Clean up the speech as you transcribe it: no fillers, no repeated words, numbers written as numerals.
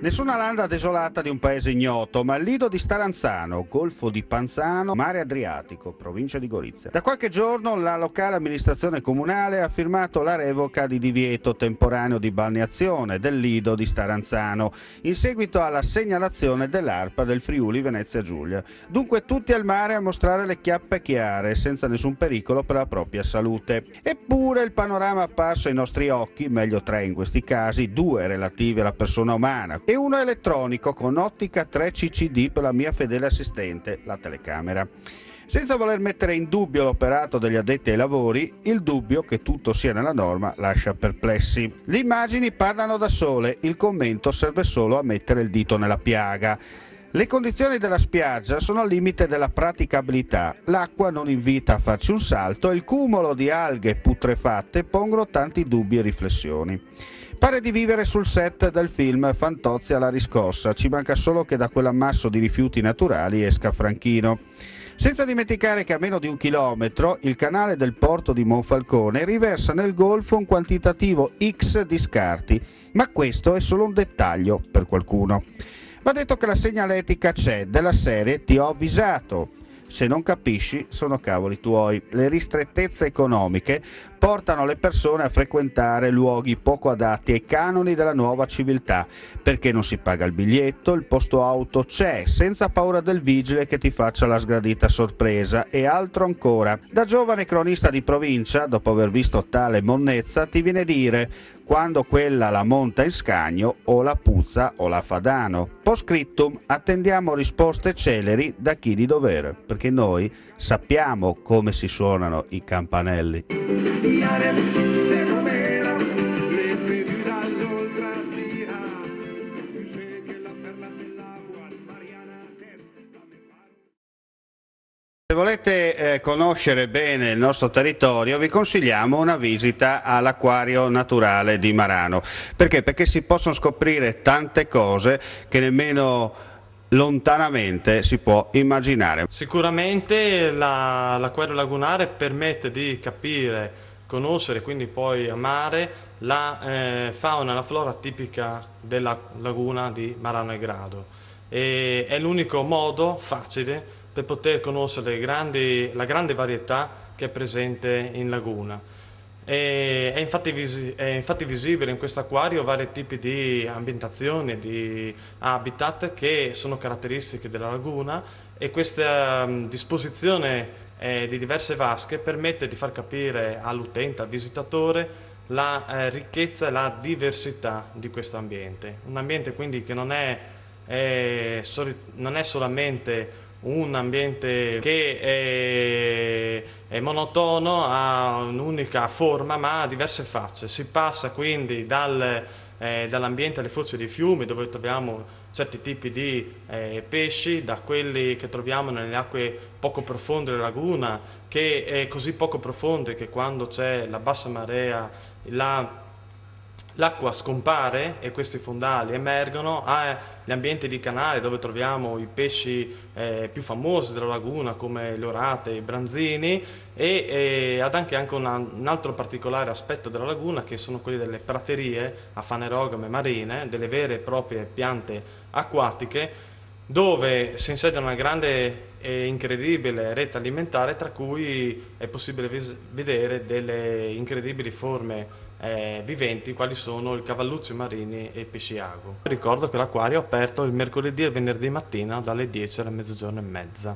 Nessuna landa desolata di un paese ignoto, ma il lido di Staranzano, golfo di Panzano, mare Adriatico, provincia di Gorizia. Da qualche giorno la locale amministrazione comunale ha firmato la revoca di divieto temporaneo di balneazione del lido di Staranzano, in seguito alla segnalazione dell'ARPA del Friuli Venezia Giulia. Dunque tutti al mare a mostrare le chiappe chiare, senza nessun pericolo per la propria salute. Eppure il panorama apparso ai nostri occhi, meglio tre in questi casi, due relativi alla persona umana, e uno elettronico con ottica 3 CCD per la mia fedele assistente, la telecamera. Senza voler mettere in dubbio l'operato degli addetti ai lavori, il dubbio che tutto sia nella norma lascia perplessi. Le immagini parlano da sole, il commento serve solo a mettere il dito nella piaga. Le condizioni della spiaggia sono al limite della praticabilità, l'acqua non invita a farci un salto e il cumulo di alghe putrefatte pongono tanti dubbi e riflessioni. Pare di vivere sul set del film Fantozzi alla riscossa, ci manca solo che da quell'ammasso di rifiuti naturali esca Franchino. Senza dimenticare che a meno di 1 chilometro il canale del porto di Monfalcone riversa nel golfo un quantitativo X di scarti, ma questo è solo un dettaglio per qualcuno. Va detto che la segnaletica c'è, della serie ti ho avvisato. Se non capisci, sono cavoli tuoi. Le ristrettezze economiche portano le persone a frequentare luoghi poco adatti ai canoni della nuova civiltà, perché non si paga il biglietto, il posto auto c'è, senza paura del vigile che ti faccia la sgradita sorpresa, e altro ancora. Da giovane cronista di provincia, dopo aver visto tale monnezza, ti viene dire: quando quella la monta in scagno, o la puzza o la fa dano. Post scriptum, attendiamo risposte celeri da chi di dovere, perché noi sappiamo come si suonano i campanelli. Se volete conoscere bene il nostro territorio, vi consigliamo una visita all'Acquario Naturale di Marano. Perché? Perché si possono scoprire tante cose che nemmeno lontanamente si può immaginare. Sicuramente l'acquario lagunare permette di capire, conoscere, quindi poi amare la fauna e la flora tipica della laguna di Marano e Grado. E è l'unico modo facile per poter conoscere la grande varietà che è presente in laguna. È infatti visibile in questo acquario vari tipi di ambientazioni, di habitat che sono caratteristiche della laguna, e questa disposizione di diverse vasche permette di far capire all'utente, al visitatore, la ricchezza e la diversità di questo ambiente. Un ambiente quindi che non è solamente un ambiente che è monotono, ha un'unica forma, ma ha diverse facce. Si passa quindi dall'ambiente alle foci dei fiumi, dove troviamo certi tipi di pesci, da quelli che troviamo nelle acque poco profonde della laguna, che è così poco profonde che quando c'è la bassa marea l'acqua scompare e questi fondali emergono, agli ambienti di canale dove troviamo i pesci più famosi della laguna come le orate, i branzini, e ad anche un altro particolare aspetto della laguna, che sono quelli delle praterie a fanerogame marine, delle vere e proprie piante acquatiche, dove si insediano una grande e incredibile rete alimentare, tra cui è possibile vedere delle incredibili forme viventi, quali sono i cavallucci marini e i pesci ago. Ricordo che l'acquario è aperto il mercoledì e il venerdì mattina dalle 10 alle mezzogiorno e mezza.